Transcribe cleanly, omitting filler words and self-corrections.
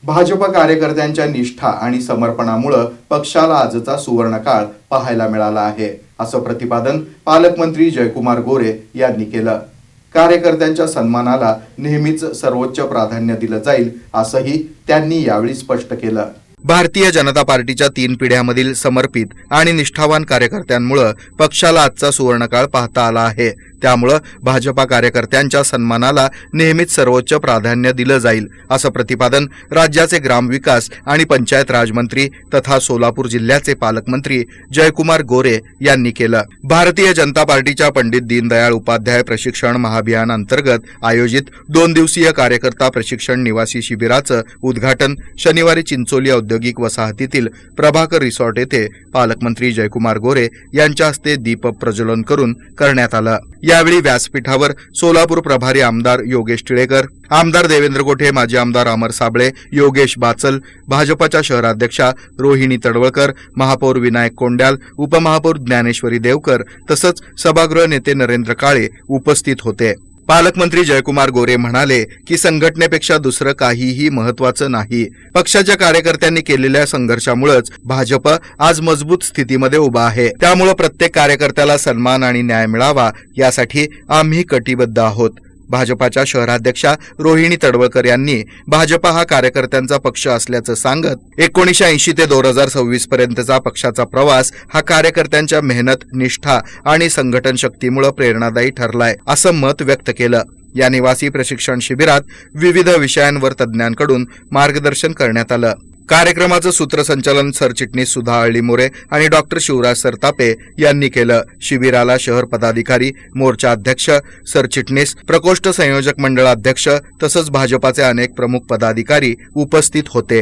भाजप कार्यकर्त्यांच्या निष्ठा आणि समर्पणामुळे पक्षाला आजचा सुवर्णकाळ पाहायला मिळाला आहे, असं प्रतिपादन पालकमंत्री जयकुमार गोरे यांनी केलं। कार्यकर्त्यांच्या सन्मानाला नेहमीच सर्वोच्च प्राधान्य दिलं जाईल, असंही त्यांनी यावेळी स्पष्ट केलं। भारतीय जनता पार्टीच्या 3 पिढ्यांमधील समर्पित आणि निष्ठावान कार्यकर्त्यांमुळे पक्षाला आजचा सुवर्णकाळ पाहता आला आहे। त्यामुळे भाजपा कार्यकर्त्यांच्या सन्मानाला नेहमीच सर्वोच्च प्राधान्य दिलं जाईल, असं प्रतिपादन राज्याचे ग्रामविकास आणि पंचायत राज मंत्री तथा सोलापूर जिल्ह्याचे पालकमंत्री जयकुमार गोरे यांनी केलं। भारतीय जनता पार्टीच्या पंडित दीनदयाळ उपाध्याय प्रशिक्षण महाअभियान अंतर्गत आयोजित 2 दिवसीय कार्यकर्ता प्रशिक्षण निवासी शिबिराचं उद्घाटन शनिवारी चिंचोली औद्योगिक वसाहतीतील प्रभाकर रिसॉर्ट येथे पालकमंत्री जयकुमार गोरे यांच्या हस्ते दीप प्रज्वलन करून करण्यात आलं। यावेळी व्यासपीठावर सोलापूर प्रभारी आमदार योगेश टिळेकर, आमदार देवेंद्र गोठे, माजी आमदार अमर साबळे, योगेश बाचल, भाजपच्या शहराध्यक्षा रोहिणी तडवळकर, महापौर विनायक कोंड्याल, उपमहापौर ज्ञानेश्वरी देवकर तसंच सभागृह नेते नरेंद्र काळे उपस्थित होते। पालकमंत्री जयकुमार गोरे म्हणाले की संघटनेपेक्षा दुसरं काहीही महत्वाचं नाही। पक्षाच्या कार्यकर्त्यांनी केलेल्या संघर्षामुळेच भाजप आज मजबूत स्थितीमध्ये उभा आहे। त्यामुळे प्रत्येक कार्यकर्त्याला सन्मान आणि न्याय मिळावा यासाठी आम्ही कटिबद्ध आहोत। भाजपाच्या शहराध्यक्षा रोहिणी तडवळकर यांनी भाजपा हा कार्यकर्त्यांचा पक्ष असल्याचं सांगत 1980 ते 2026 पर्यंतचा पक्षाचा प्रवास हा कार्यकर्त्यांच्या मेहनत, निष्ठा आणि संघटन शक्तीमुळे प्रेरणादायी ठरलाय, असं मत व्यक्त केलं। या निवासी प्रशिक्षण शिबिरात विविध विषयांवर तज्ज्ञांकडून मार्गदर्शन करण्यात आलं। कार्यक्रमाचं सूत्रसंचालन सरचिटणीस सुधा अळीमोरे आणि डॉक्टर शिवराज सरतापे यांनी केलं। शिबिराला शहर पदाधिकारी, मोर्चा अध्यक्ष, सरचिटणीस, प्रकोष्ठ संयोजक मंडळ अध्यक्ष तसंच भाजपाचे अनेक प्रमुख पदाधिकारी उपस्थित होते।